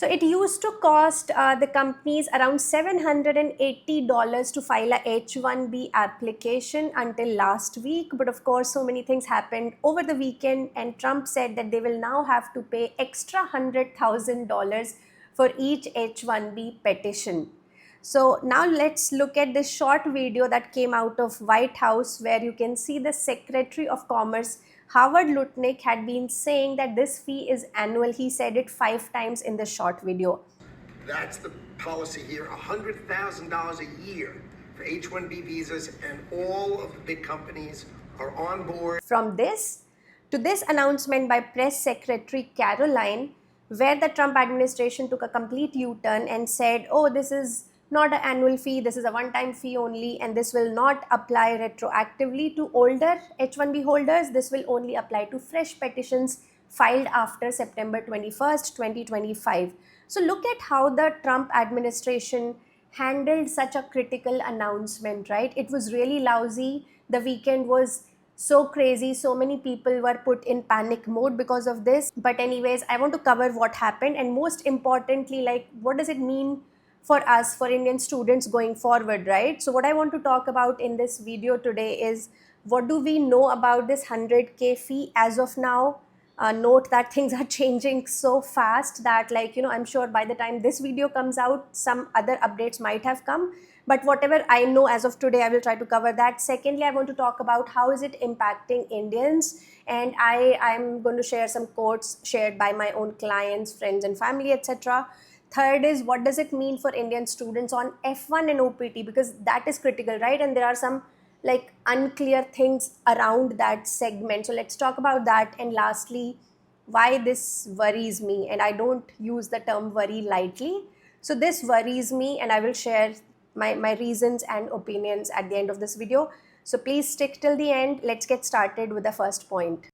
So it used to cost the companies around $780 to file a H-1B application until last week. But of course, so many things happened over the weekend, and Trump said that they will now have to pay extra $100,000 for each H-1B petition. So now let's look at this short video that came out of White House, where you can see the Secretary of Commerce Howard Lutnick had been saying that this fee is annual. He said it 5 times in the short video. That's the policy here, $100,000 a year for H-1B visas, and all of the big companies are on board. From this to this announcement by Press Secretary Caroline, where the Trump administration took a complete U-turn and said, oh, this is not an annual fee, this is a one-time fee only, and this will not apply retroactively to older H-1B holders. This will only apply to fresh petitions filed after September 21st, 2025. So look at how the Trump administration handled such a critical announcement, right? It was really lousy. The weekend was so crazy, so many people were put in panic mode because of this. But anyways, I want to cover what happened, and most importantly, like, what does it mean for us, for Indian students going forward, right? So what I want to talk about in this video today is, what do we know about this 100K fee as of now? Note that things are changing so fast that, like, I'm sure by the time this video comes out, some other updates might have come. But whatever I know as of today, I will try to cover that. Secondly, I want to talk about how is it impacting Indians, and I'm going to share some quotes shared by my own clients, friends and family, etc. Third is, what does it mean for Indian students on F1 and OPT, because that is critical, right? And there are some like unclear things around that segment. So let's talk about that. And lastly, why this worries me, and I don't use the term worry lightly. So this worries me, and I will share my reasons and opinions at the end of this video. So please stick till the end. Let's get started with the first point.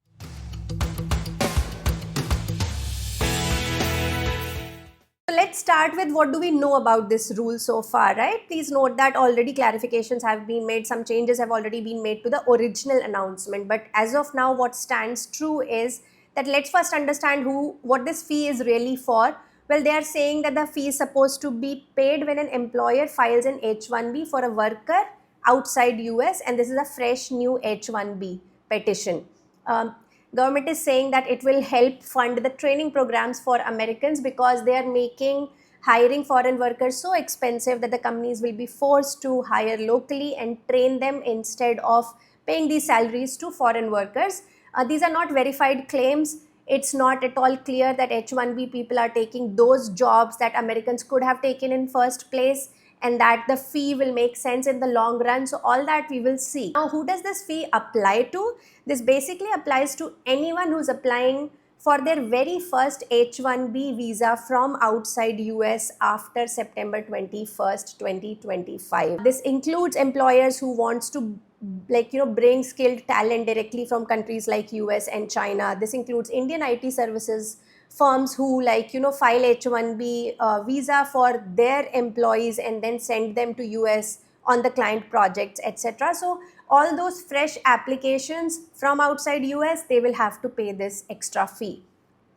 Let's start with, what do we know about this rule so far, right? Please note that already clarifications have been made, some changes have already been made to the original announcement. But as of now, what stands true is that let's first understand what this fee is really for. Well, they are saying that the fee is supposed to be paid when an employer files an H-1B for a worker outside US, and this is a fresh new H-1B petition. Government is saying that it will help fund the training programs for Americans, because they are making hiring foreign workers so expensive that the companies will be forced to hire locally and train them instead of paying these salaries to foreign workers. These are not verified claims. It's not at all clear that H-1B people are taking those jobs that Americans could have taken in first place, and that the fee will make sense in the long run. So all that we will see. Now, who does this fee apply to? This basically applies to anyone who's applying for their very first H-1B visa from outside US after September 21st, 2025. This includes employers who wants to bring skilled talent directly from countries like US and China. This includes Indian IT services firms who file H-1B visa for their employees and then send them to US on the client projects, etc. So all those fresh applications from outside US, they will have to pay this extra fee.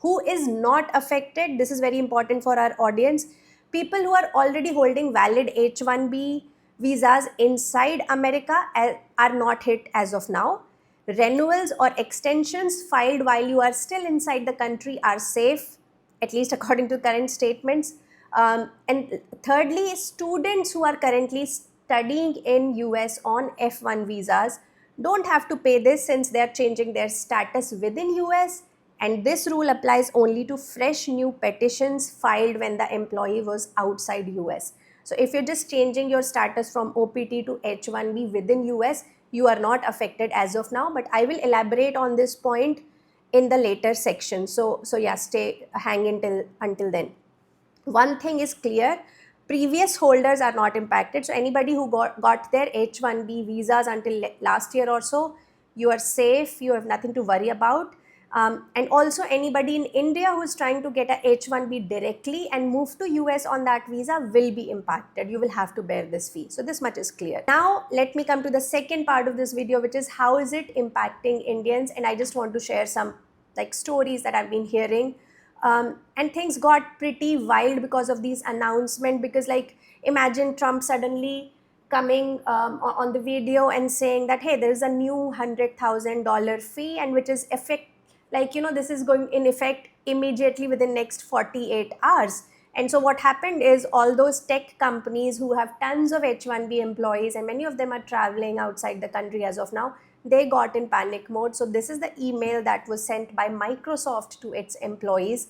Who is not affected? This is very important for our audience. People who are already holding valid H-1B visas inside America are not hit as of now. Renewals or extensions filed while you are still inside the country are safe, at least according to current statements. And thirdly, students who are currently studying in US on F1 visas don't have to pay this, since they are changing their status within US, and this rule applies only to fresh new petitions filed when the employee was outside US. So if you're just changing your status from OPT to H-1B within US, you are not affected as of now, but I will elaborate on this point in the later section. So yeah, hang until then. One thing is clear, previous holders are not impacted. So anybody who got their H-1B visas until last year or so, you are safe, you have nothing to worry about. And also anybody in India who is trying to get a H-1B directly and move to US on that visa will be impacted. You will have to bear this fee. So this much is clear. Now let me come to the second part of this video, which is how is it impacting Indians. And I just want to share some stories that I've been hearing And things got pretty wild because of these announcements, because like imagine Trump suddenly coming on the video and saying that, hey, there's a new $100,000 fee, and which is effect, like, you know, this is going in effect immediately within next 48 hours. And so what happened is all those tech companies who have tons of H1B employees, and many of them are traveling outside the country as of now, they got in panic mode. So this is the email that was sent by Microsoft to its employees,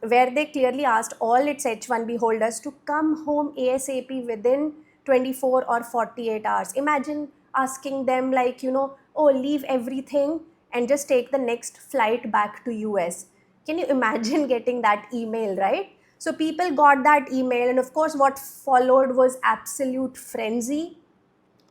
where they clearly asked all its H1B holders to come home ASAP within 24 or 48 hours. Imagine asking them, like, you know, oh, leave everything and just take the next flight back to US. Can you imagine getting that email, right? So people got that email, and of course what followed was absolute frenzy.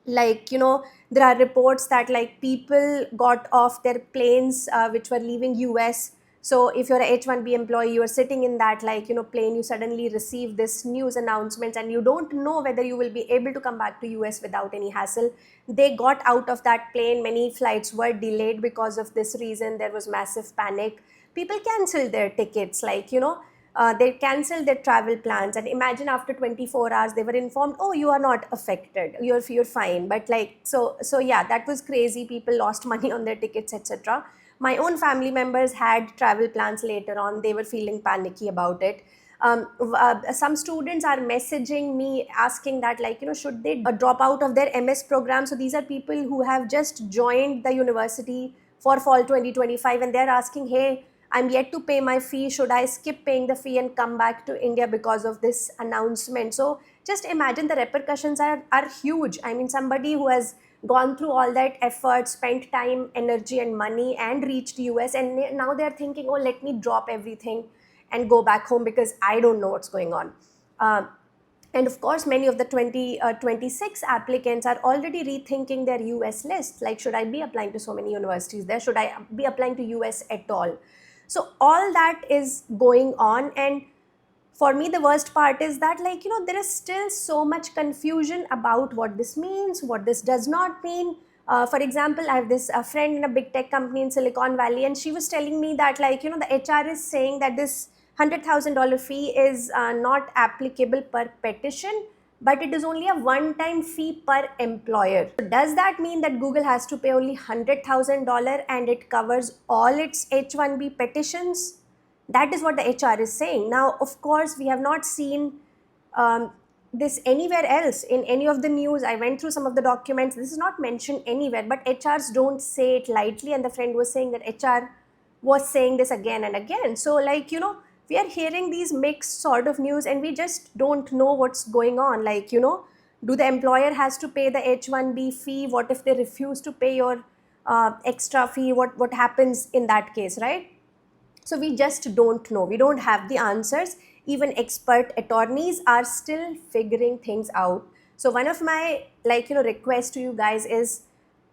Like, you know, there are reports that like people got off their planes which were leaving US. So if you're a H1B employee, you're sitting in that, like, you know, plane, you suddenly receive this news announcement and you don't know whether you will be able to come back to US without any hassle. They got out of that plane, many flights were delayed because of this reason. There was massive panic. People canceled their tickets, like, you know, they canceled their travel plans. And imagine after 24 hours they were informed, oh, you are not affected, you're fine. But like, so yeah, that was crazy. People lost money on their tickets, etc. My own family members had travel plans later on, they were feeling panicky about it. Some students are messaging me asking that, like, you know, should they drop out of their MS program. So these are people who have just joined the university for fall 2025, and they're asking, hey, I'm yet to pay my fee, should I skip paying the fee and come back to India because of this announcement? So just imagine, the repercussions are huge. I mean, somebody who has gone through all that effort, spent time, energy and money and reached US, and now they're thinking, oh, let me drop everything and go back home because I don't know what's going on. And of course, many of the 26 applicants are already rethinking their US list. Like, should I be applying to so many universities there? Should I be applying to US at all? So all that is going on. And for me, the worst part is that, like, you know, there is still so much confusion about what this means, what this does not mean. For example, I have this friend in a big tech company in Silicon Valley, and she was telling me that, like, you know, the HR is saying that this $100,000 fee is not applicable per petition, but it is only a one-time fee per employer. So does that mean that Google has to pay only $100,000 and it covers all its H1B petitions? That is what the HR is saying. Now, of course, we have not seen this anywhere else in any of the news. I went through some of the documents. This is not mentioned anywhere, but HRs don't say it lightly. And the friend was saying that HR was saying this again and again. So, like, you know, we are hearing these mixed sort of news and we just don't know what's going on. Like, you know, do the employer has to pay the H1B fee? What if they refuse to pay your extra fee? What happens in that case, right? So we just don't know. We don't have the answers. Even expert attorneys are still figuring things out. So one of my, like, you know, requests to you guys is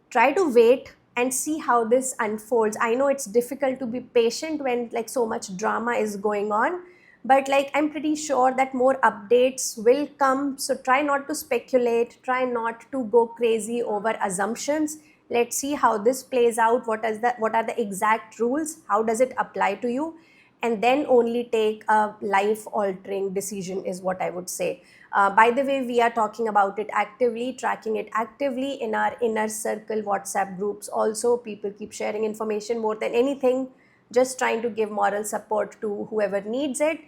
try to wait and see how this unfolds. I know it's difficult to be patient when like so much drama is going on, but like I'm pretty sure that more updates will come. So try not to speculate, try not to go crazy over assumptions. Let's see how this plays out. What are the exact rules? How does it apply to you? And then only take a life-altering decision is what I would say. By the way, we are talking about it actively, tracking it actively in our inner circle WhatsApp groups. Also, people keep sharing information more than anything, just trying to give moral support to whoever needs it.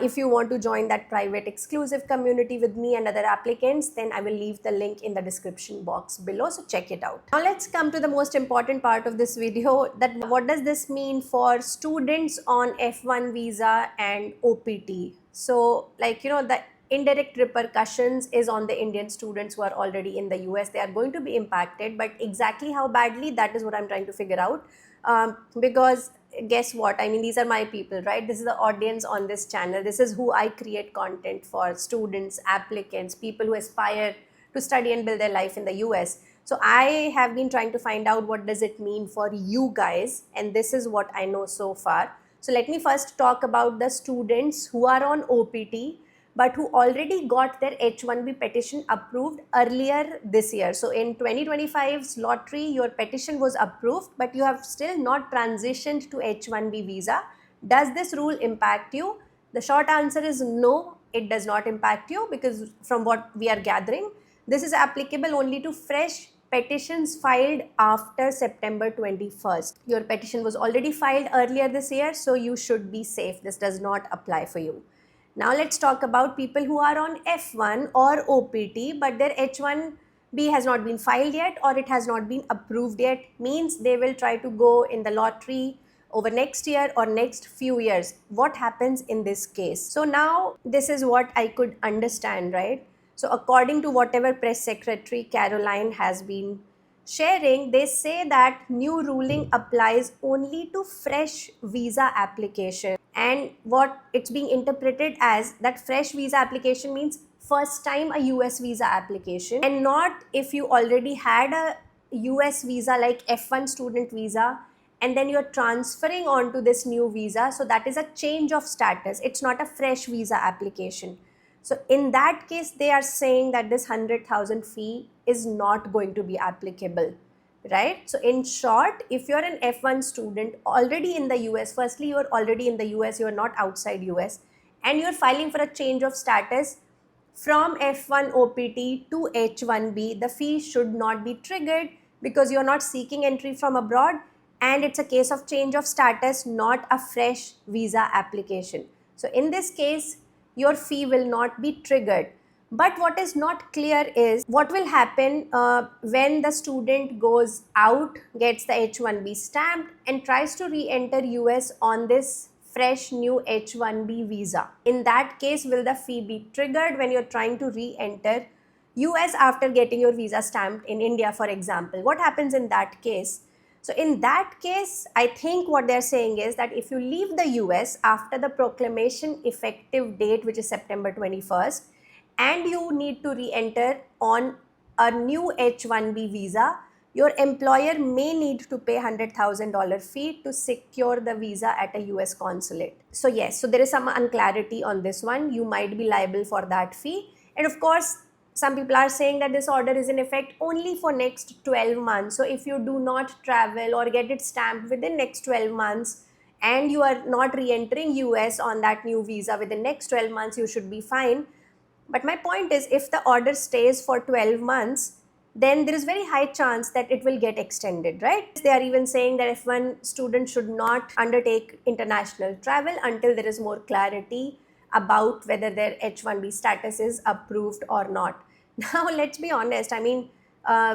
If you want to join that private exclusive community with me and other applicants, then I will leave the link in the description box below, so check it out. Now let's come to the most important part of this video, that what does this mean for students on F1 visa and OPT. So, like, you know, the indirect repercussions is on the Indian students who are already in the US. They are going to be impacted, but exactly how badly, that is what I'm trying to figure out. Because guess what, I mean, these are my people, right? This is the audience on this channel. This is who I create content for: students, applicants, people who aspire to study and build their life in the US. So I have been trying to find out what does it mean for you guys, and this is what I know so far. So let me first talk about the students who are on OPT but who already got their H1B petition approved earlier this year. So in 2025's lottery, your petition was approved, but you have still not transitioned to H1B visa. Does this rule impact you? The short answer is no, it does not impact you, because from what we are gathering, this is applicable only to fresh petitions filed after September 21st. Your petition was already filed earlier this year, so you should be safe. This does not apply for you. Now let's talk about people who are on F1 or OPT, but their H1B has not been filed yet, or it has not been approved yet. Means they will try to go in the lottery over next year or next few years. What happens in this case? So now this is what I could understand, right? So according to whatever press secretary Caroline has been sharing, they say that new ruling applies only to fresh visa application. And what it's being interpreted as, that fresh visa application means first time a US visa application, and not if you already had a US visa like F1 student visa and then you're transferring onto this new visa. So that is a change of status. It's not a fresh visa application. So in that case, they are saying that this 100,000 fee is not going to be applicable, right? So in short, if you're an F1 student already in the US, firstly, you're already in the US, you're not outside US, and you're filing for a change of status from F1 OPT to H1B, the fee should not be triggered because you're not seeking entry from abroad, and it's a case of change of status, not a fresh visa application. So in this case, your fee will not be triggered. But what is not clear is what will happen when the student goes out, gets the H1B stamped, and tries to re-enter US on this fresh new H1B visa. In that case, will the fee be triggered when you're trying to re-enter US after getting your visa stamped in India, for example? What happens in that case? So in that case, I think what they're saying is that if you leave the US after the proclamation effective date, which is September 21st, and you need to re-enter on a new H1B visa, your employer may need to pay $100,000 fee to secure the visa at a US consulate. So yes, so there is some unclarity on this one. You might be liable for that fee. And of course, some people are saying that this order is in effect only for next 12 months. So if you do not travel or get it stamped within next 12 months and you are not re-entering US on that new visa within next 12 months, you should be fine. But my point is, if the order stays for 12 months, then there is very high chance that it will get extended, right? They are even saying that F1 student should not undertake international travel until there is more clarity about whether their H1B status is approved or not. Now, let's be honest. I mean,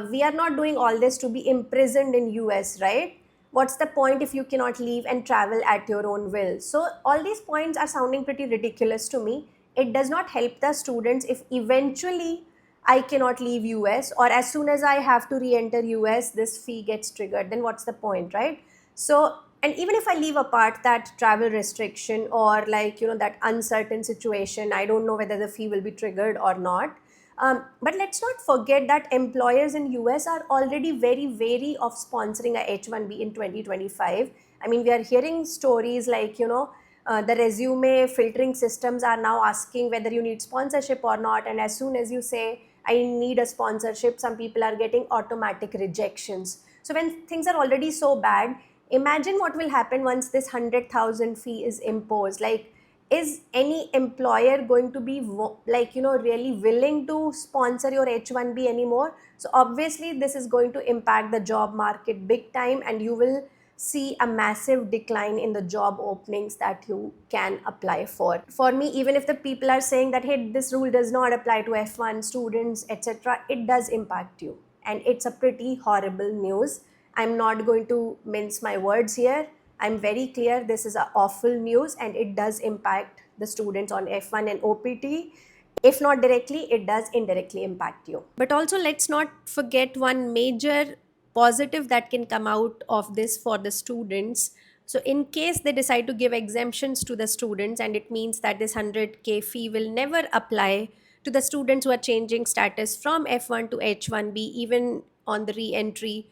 we are not doing all this to be imprisoned in US, right? What's the point if you cannot leave and travel at your own will? So all these points are sounding pretty ridiculous to me. It does not help the students if eventually I cannot leave US, or as soon as I have to re-enter US, this fee gets triggered. Then what's the point, right? So, and even if I leave apart that travel restriction or that uncertain situation, I don't know whether the fee will be triggered or not. But let's not forget that employers in US are already very wary of sponsoring a H1B in 2025. I mean, we are hearing stories like, the resume filtering systems are now asking whether you need sponsorship or not. And as soon as you say, I need a sponsorship, some people are getting automatic rejections. So when things are already so bad, imagine what will happen once this 100,000 fee is imposed. Like, is any employer going to be really willing to sponsor your H1B anymore? So obviously this is going to impact the job market big time, and you will see a massive decline in the job openings that you can apply for. For me, even if the people are saying that, hey, this rule does not apply to F1 students, etc., it does impact you. And it's a pretty horrible news. I'm not going to mince my words here. I'm very clear this is an awful news, and it does impact the students on F1 and OPT. If not directly, it does indirectly impact you. But also, let's not forget one major positive that can come out of this for the students. So in case they decide to give exemptions to the students, and it means that this 100K fee will never apply to the students who are changing status from F1 to H1B, even on the re-entry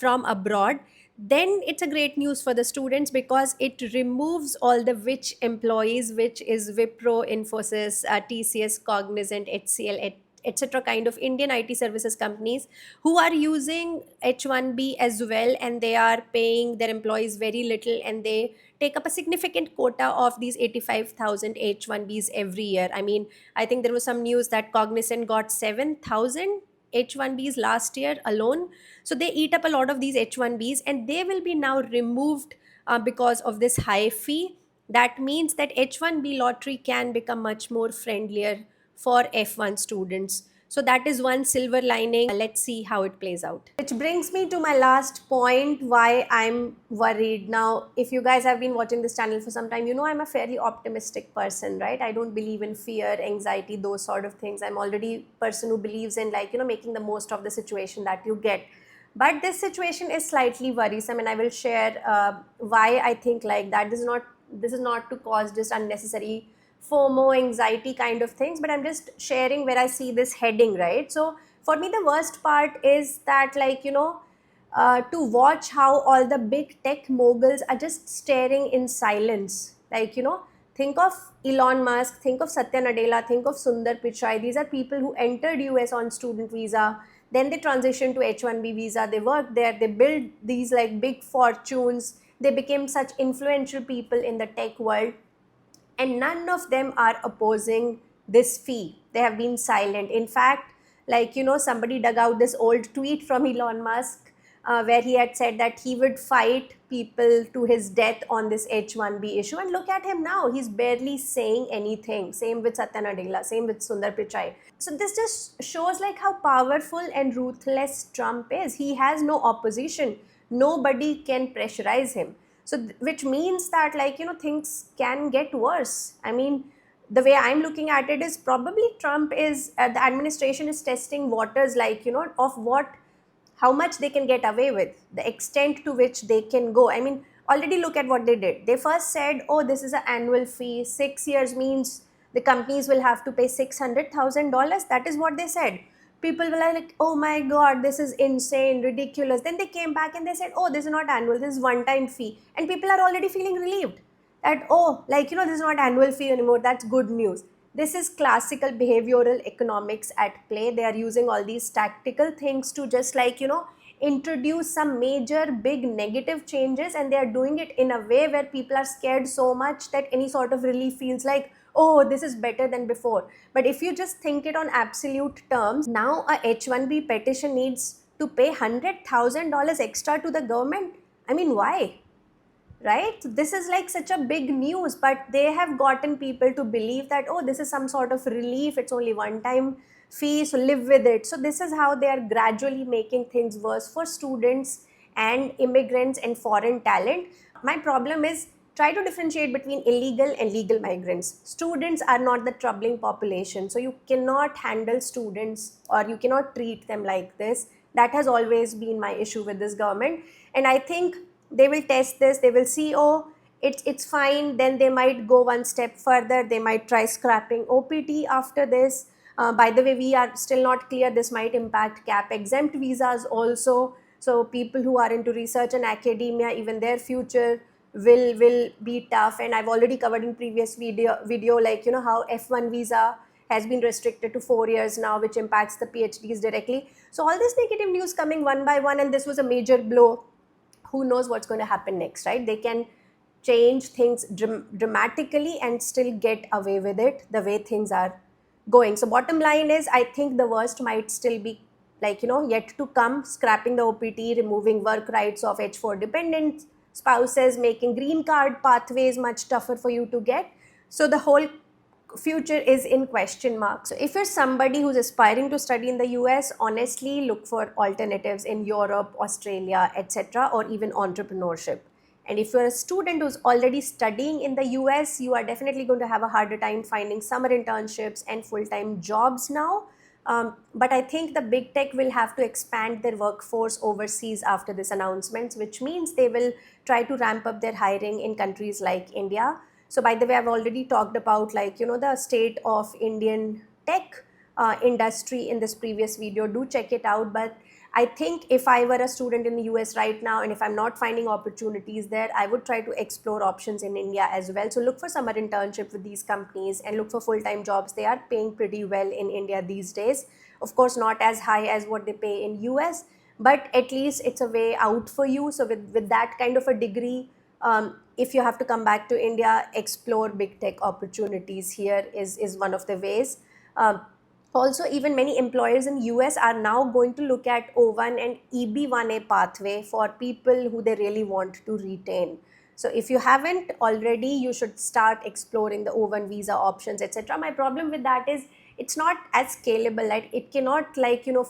from abroad, then it's a great news for the students, because it removes all the which employees, which is Wipro, Infosys, TCS, Cognizant, HCL, etc. kind of Indian IT services companies who are using H1B as well, and they are paying their employees very little, and they take up a significant quota of these 85,000 H1Bs every year. I mean, I think there was some news that Cognizant got 7,000 H1Bs last year alone. So they eat up a lot of these H1Bs, and they will be now removed because of this high fee. That means that H1B lottery can become much more friendlier for F1 students. So that is one silver lining. Let's see how it plays out. Which brings me to my last point, why I'm worried. Now, if you guys have been watching this channel for some time, you know I'm a fairly optimistic person, right? I don't believe in fear, anxiety, those sort of things. I'm already a person who believes in, like, making the most of the situation that you get. But this situation is slightly worrisome, and I will share why I think like that. This is not to cause just unnecessary FOMO, anxiety kind of things, but I'm just sharing where I see this heading, right? So for me, the worst part is that, like, to watch how all the big tech moguls are just staring in silence. Like, think of Elon Musk, think of Satya Nadella, think of Sundar Pichai. These are people who entered US on student visa. Then they transitioned to H1B visa. They worked there. They built these like big fortunes. They became such influential people in the tech world, and none of them are opposing this fee. They have been silent. In fact, like, somebody dug out this old tweet from Elon Musk where he had said that he would fight people to his death on this H1B issue. And look at him now, he's barely saying anything. Same with Satya Nadella, same with Sundar Pichai. So this just shows like how powerful and ruthless Trump is. He has no opposition. Nobody can pressurize him. So which means that, like, things can get worse. I mean, the way I'm looking at it is probably Trump is the administration is testing waters, like, of how much they can get away with, the extent to which they can go. I mean, already look at what they did. They first said, oh, this is an annual fee, 6 years means the companies will have to pay $600,000. That is what they said. People were like, oh my god, this is insane, ridiculous. Then they came back and they said, oh, this is not annual, this is one-time fee. And people are already feeling relieved that, oh, like, this is not annual fee anymore. That's good news. This is classical behavioral economics at play. They are using all these tactical things to just, like, introduce some major big negative changes, and they are doing it in a way where people are scared so much that any sort of relief feels like, oh, this is better than before. But if you just think it on absolute terms, now a H1B petition needs to pay $100,000 extra to the government. I mean, why? Right? This is like such a big news, but they have gotten people to believe that, oh, this is some sort of relief, it's only one time fee, so live with it. So this is how they are gradually making things worse for students and immigrants and foreign talent. My problem is, try to differentiate between illegal and legal migrants. Students are not the troubling population, so you cannot handle students or you cannot treat them like this. That has always been my issue with this government, and I think they will test this. They will see, oh, it's fine. Then they might go one step further. They might try scrapping OPT after this. By the way, we are still not clear. This might impact cap exempt visas also. So people who are into research and academia, even their future will be tough. And I've already covered in previous video like, how F1 visa has been restricted to 4 years now, which impacts the PhDs directly. So all this negative news coming one by one, and this was a major blow. Who knows what's going to happen next, right? They can change things dramatically and still get away with it the way things are going. So bottom line is, I think the worst might still be, like, yet to come. Scrapping the OPT, removing work rights of H4 dependent spouses, making green card pathways much tougher for you to get. So the whole future is in question mark. So if you're somebody who's aspiring to study in the US, honestly look for alternatives in Europe, Australia, etc., or even entrepreneurship. And if you're a student who's already studying in the US, you are definitely going to have a harder time finding summer internships and full-time jobs now. But I think the big tech will have to expand their workforce overseas after this announcement, which means they will try to ramp up their hiring in countries like India. So by the way, I've already talked about, like, the state of Indian tech industry in this previous video. Do check it out. But I think if I were a student in the US right now, and if I'm not finding opportunities there, I would try to explore options in India as well. So look for summer internship with these companies and look for full-time jobs. They are paying pretty well in India these days. Of course, not as high as what they pay in US, but at least it's a way out for you. So with that kind of a degree, if you have to come back to India, explore big tech opportunities here is one of the ways. Um, Also, even many employers in US are now going to look at O1 and EB1A pathway for people who they really want to retain. So if you haven't already, you should start exploring the O1 visa options, etc. My problem with that is it's not as scalable. Like it cannot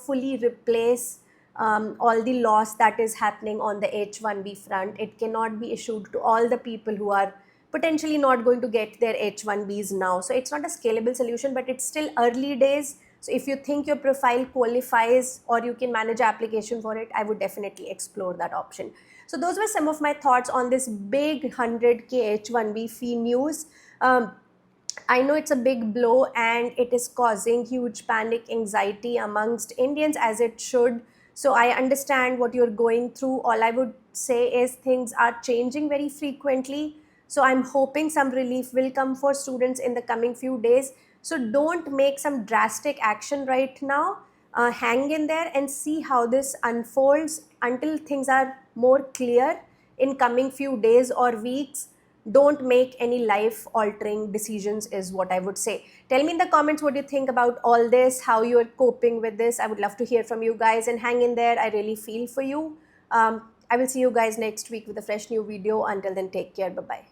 fully replace all the loss that is happening on the H1B front. It cannot be issued to all the people who are potentially not going to get their H1Bs now. So it's not a scalable solution, but it's still early days. So if you think your profile qualifies or you can manage application for it, I would definitely explore that option. So those were some of my thoughts on this big 100K H1B fee news. I know it's a big blow and it is causing huge panic, anxiety amongst Indians, as it should. So I understand what you're going through. All I would say is things are changing very frequently. So I'm hoping some relief will come for students in the coming few days. So don't make some drastic action right now. Hang in there and see how this unfolds until things are more clear in coming few days or weeks. Don't make any life altering decisions is what I would say. Tell me in the comments what you think about all this, how you're coping with this. I would love to hear from you guys, and hang in there. I really feel for you. I will see you guys next week with a fresh new video. Until then, take care. Bye bye.